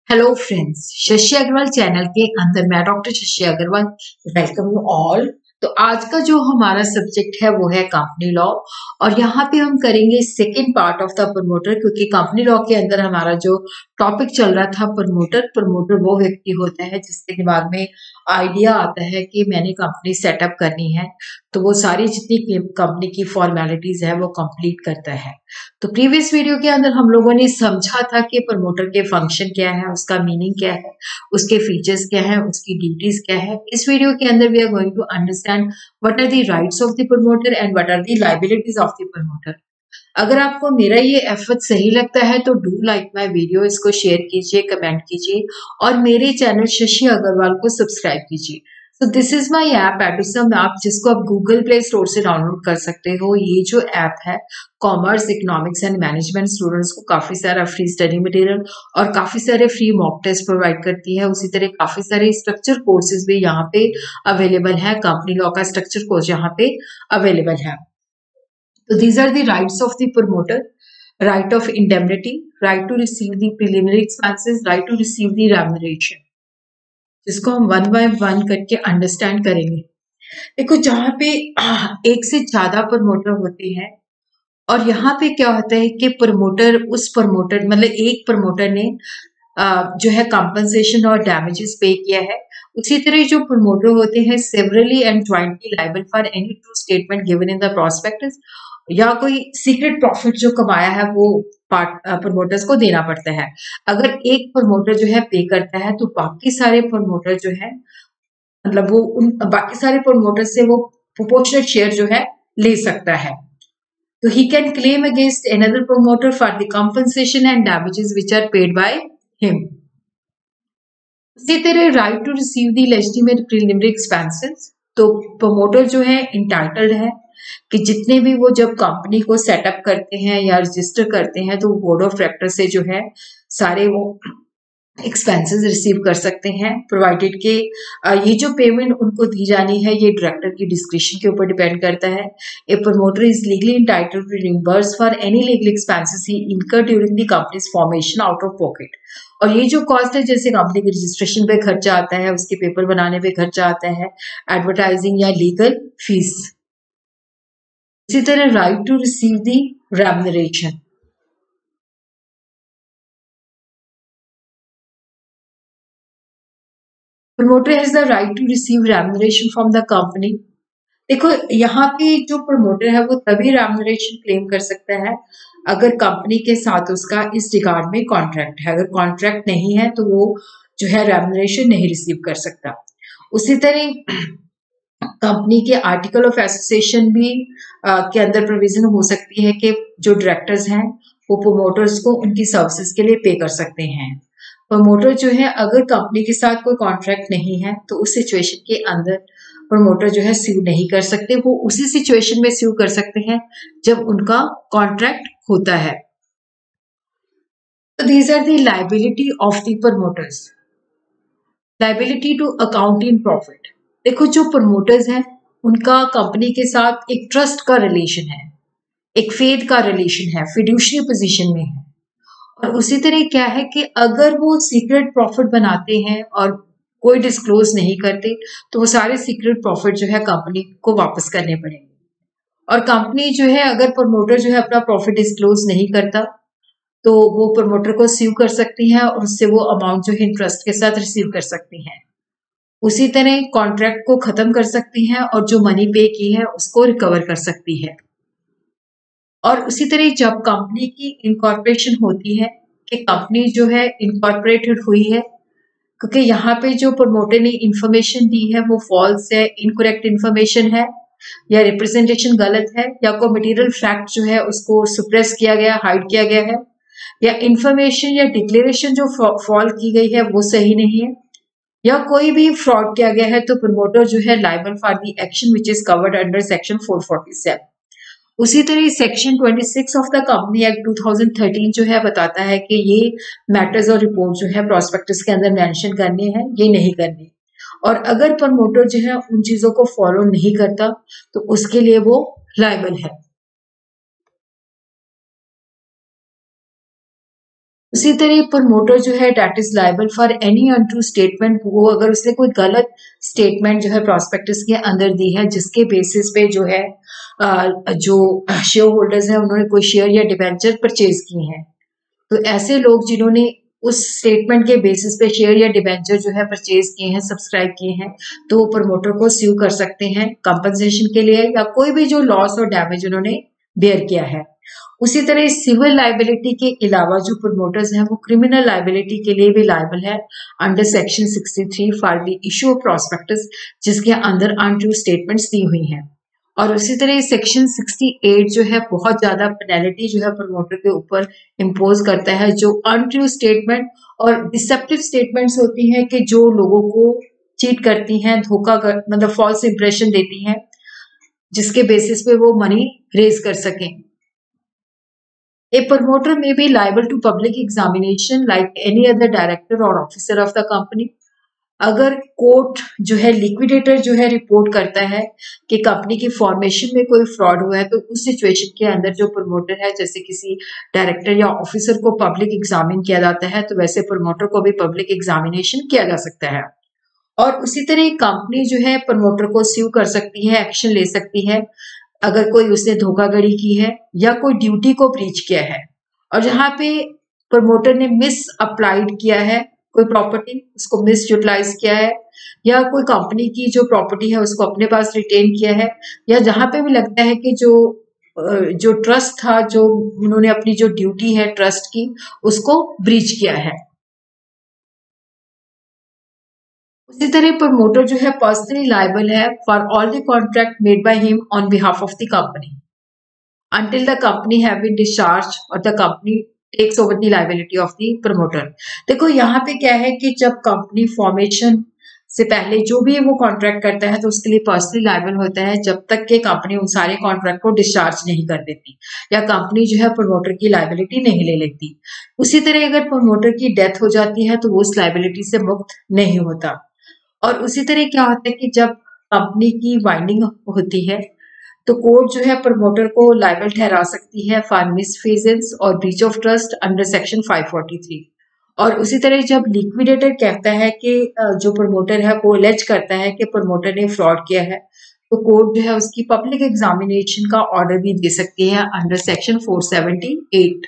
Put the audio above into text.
Hello friends, Shashi Agarwal channel के अंदर मैं doctor Shashi Agarwal welcome you all. तो आज का जो हमारा सब्जेक्ट है वो है कंपनी लॉ। और यहाँ पे हम करेंगे second part of the promoter, क्योंकि कंपनी लॉ के अंदर हमारा जो टॉपिक चल रहा था प्रमोटर प्रमोटर वो व्यक्ति होता है जिसके दिमाग में आइडिया आता है कि मैंने कंपनी सेटअप करनी है, तो वो सारी जितनी कंपनी की फॉर्मेलिटीज है वो कंप्लीट करता है। तो प्रीवियस वीडियो के अंदर हम लोगों ने समझा था कि प्रमोटर के फंक्शन क्या है, उसका मीनिंग क्या है, उसके फीचर्स क्या है, उसकी ड्यूटीज क्या है। इस वीडियो के अंदर we are going to understand what are the rights of the promoter and what are the liabilities of the promoter. अगर आपको मेरा ये एफर्ट सही लगता है तो डू लाइक माय वीडियो, इसको शेयर कीजिए, कमेंट कीजिए और मेरे चैनल शशि अग्रवाल को सब्सक्राइब कीजिए। तो this is my app Edusum app, जिसको आप गूगल प्ले स्टोर से डाउनलोड कर सकते हो। ये जो ऐप है commerce, economics and management students को काफी सारा फ्री स्टडी मटेरियल और काफी सारे फ्री मॉक टेस्ट प्रोवाइड करती है। उसी तरह काफी सारे स्ट्रक्चर कोर्सेज भी यहाँ पे अवेलेबल है। कंपनी लॉ का स्ट्रक्चर कोर्स यहाँ पे अवेलेबल है। So these are the rights of the promoter: right of indemnity, right to receive the preliminary expenses, right to receive the remuneration, जिसको हम वन बाय वन करके understand करेंगे। देखो, जहाँ पे एक से ज्यादा प्रमोटर होते हैं और यहाँ पे क्या होता है कि प्रमोटर उस प्रमोटर मतलब एक प्रमोटर ने जो है कंपनसेशन और डैमेजेस पे किया है। उसी तरह जो प्रमोटर होते हैं severally and jointly liable for any true statement given in the prospectus, या कोई सीक्रेट प्रॉफिट जो कमाया है वो पार्ट प्रमोटर्स को देना पड़ता है। अगर एक प्रमोटर जो है पे करता है तो बाकी सारे प्रमोटर जो है मतलब वो उन बाकी सारे प्रमोटर से वो प्रोपोर्शनल शेयर जो है ले सकता है। तो he can claim against another promoter for the compensation and damages which are paid by him. उसी तरह right to receive the legitimate preliminary expenses, तो प्रमोटर जो है इंटाइटल्ड है कि जितने भी वो जब कंपनी को सेटअप करते हैं या रजिस्टर करते हैं तो बोर्ड ऑफ डायरेक्टर से जो है सारे वो एक्सपेंसेस रिसीव कर सकते हैं, प्रोवाइडेड के ये जो पेमेंट उनको दी जानी है ये डायरेक्टर की डिस्क्रिप्शन के ऊपर डिपेंड करता है। A promoter is legally entitled to reimburse for any legal expenses he incur during the company's formation out of pocket. और ये जो कॉस्ट है, जैसे कंपनी की रजिस्ट्रेशन पे खर्चा आता है, उसके पेपर बनाने पे खर्चा आता है, एडवर्टाइजिंग या लीगल फीस। इसी तरह right to receive the remuneration, promoter has the right to receive remuneration from the company। देखो, यहाँ पे जो प्रमोटर है वो तभी रेम्यूनरेशन क्लेम कर सकता है अगर कंपनी के साथ उसका इस रिगार्ड में कॉन्ट्रैक्ट है। अगर कॉन्ट्रैक्ट नहीं है तो वो जो है रेम्यूनरेशन नहीं रिसीव कर सकता। उसी तरह कंपनी के आर्टिकल ऑफ एसोसिएशन भी के अंदर प्रोविजन हो सकती है कि जो डायरेक्टर्स हैं वो प्रमोटर्स को उनकी सर्विसेज के लिए पे कर सकते हैं। प्रमोटर जो है अगर कंपनी के साथ कोई कॉन्ट्रैक्ट नहीं है तो उस सिचुएशन के अंदर प्रमोटर जो है स्यू नहीं कर सकते। वो उसी सिचुएशन में स्यू कर सकते हैं जब उनका कॉन्ट्रैक्ट होता है। तो these are the liability of the promoters. Liability to account in profit. देखो, जो प्रमोटर्स हैं उनका कंपनी के साथ एक ट्रस्ट का रिलेशन है, एक फेथ का रिलेशन है, फिड्यूशरी पोजीशन में है। और उसी तरह क्या है कि अगर वो सीक्रेट प्रॉफिट बनाते हैं और कोई डिस्क्लोज नहीं करते तो वो सारे सीक्रेट प्रॉफिट जो है कंपनी को वापस करने पड़ेंगे। और कंपनी जो है अगर प्रमोटर जो है अपना प्रॉफिट डिस्क्लोज नहीं करता तो वो प्रमोटर को स्यू कर सकती है और उससे वो अमाउंट जो है इंटरेस्ट के साथ रिसीव कर सकती हैं। उसी तरह कॉन्ट्रैक्ट को खत्म कर सकती हैं और जो मनी पे की है उसको रिकवर कर सकती है। और उसी तरह जब कंपनी की इनकॉर्पोरेशन होती है कि कंपनी जो है इनकॉर्पोरेटेड हुई है, क्योंकि यहाँ पे जो प्रमोटर ने इंफॉर्मेशन दी है वो फॉल्स है, इनकरेक्ट इंफॉर्मेशन है, या रिप्रेजेंटेशन गलत है, या कोई मटेरियल फैक्ट जो है उसको सुप्रेस किया गया, हाइड किया गया है, या इंफॉर्मेशन या डिक्लेरेशन जो फॉल की गई है वो सही नहीं है, या कोई भी फ्रॉड किया गया है, तो प्रमोटर जो है liable for the action which is covered under section 447। उसी तरह section 26 of the company act 2013 जो है बताता है कि ये मैटर्स और रिपोर्ट जो है प्रोस्पेक्टस के अंदर मेंशन करने हैं, ये नहीं करने। और अगर प्रमोटर जो है उन चीजों को फॉलो नहीं करता तो उसके लिए वो लायबल है। उसी तरह प्रमोटर जो है that is liable for any untrue statement, वो अगर उसने कोई गलत स्टेटमेंट जो है प्रॉस्पेक्टस के अंदर दी है जिसके बेसिस पे जो है जो शेयर होल्डर्स हैं उन्होंने कोई शेयर या डिबेंचर परचेज किए हैं, तो ऐसे लोग जिन्होंने उस स्टेटमेंट के बेसिस पे शेयर या डिबेंचर जो है परचेज किए हैं, सब्सक्राइब किए हैं, तो वो प्रमोटर को स्यू कर सकते हैं कंपनसेशन के लिए या कोई भी जो लॉस और डैमेज उन्होंने बेयर किया है। उसी तरह सिविल लाइबिलिटी के अलावा जो प्रमोटर्स हैं वो क्रिमिनल लाइबिलिटी के लिए भी लाइबल है under section 63 for the issue of prospectus जिसके अंदर अनट्रू स्टेटमेंट्स दी हुई हैं। और उसी तरह सेक्शन 68 जो है बहुत ज्यादा पेनल्टी जो है प्रमोटर के ऊपर इम्पोज करता है जो अनट्रू स्टेटमेंट और डिसेप्टिव स्टेटमेंट्स होती हैं कि जो लोगों को चीट करती हैं, धोखा कर मतलब फॉल्स इंप्रेशन देती हैं जिसके बेसिस पे वो मनी रेज कर सकें। A promoter may be liable to public examination like any other director or officer of the company. अगर कोर्ट जो है लिक्विडेटर जो है रिपोर्ट करता है कि कंपनी की फॉर्मेशन में कोई फ्रॉड हुआ है, तो उस सिचुएशन के अंदर जो प्रमोटर है जैसे किसी डायरेक्टर या ऑफिसर को पब्लिक एग्जामिन किया जाता है, तो वैसे प्रमोटर को भी पब्लिक एग्जामिनेशन किया जा सकता है। और उसी तरह कंपनी जो है प्रमोटर को स्यू कर सकती है, एक्शन ले सकती है अगर कोई उसने धोखाधड़ी की है या कोई ड्यूटी को ब्रीच किया है, और जहां पे प्रमोटर ने मिस अप्लाइड किया है कोई प्रॉपर्टी, उसको मिस यूटिलाइज किया है, या कोई कंपनी की जो प्रॉपर्टी है उसको अपने पास रिटेन किया है, या जहां पे भी लगता है कि जो ट्रस्ट था, जो उन्होंने अपनी जो ड्यूटी है ट्रस्ट की उसको ब्रीच किया है। उसी तरह प्रमोटर जो है पर्सनली लायबल है for all the contract made by him on behalf of the company until the company have been discharged or the company takes over the liability of the promoter। देखो यहाँ पे क्या है कि जब कंपनी फॉर्मेशन से पहले जो भी वो कॉन्ट्रैक्ट करता है तो उसके लिए पर्सनली लायबल होता है जब तक कि कंपनी उन सारे कॉन्ट्रैक्ट को डिस्चार्ज नहीं कर देती या कंपनी जो है प्रमोटर की लायबिलिटी नहीं ले लेती। उसी तरह अगर प्रमोटर की डेथ हो जाती है तो वो उस लायबिलिटी से मुक्त नहीं होता। और उसी तरह क्या होता है कि जब कंपनी की वाइंडिंग होती है तो कोर्ट जो है प्रमोटर को लायबल ठहरा सकती है फॉर मिसफीजेंस और breach of trust under section 543। और उसी तरह जब लिक्विडेटर कहता है कि जो प्रमोटर है वो एलेज करता है कि प्रमोटर ने फ्रॉड किया है, तो कोर्ट जो है उसकी पब्लिक एग्जामिनेशन का ऑर्डर भी दे सकती है अंडर सेक्शन 478।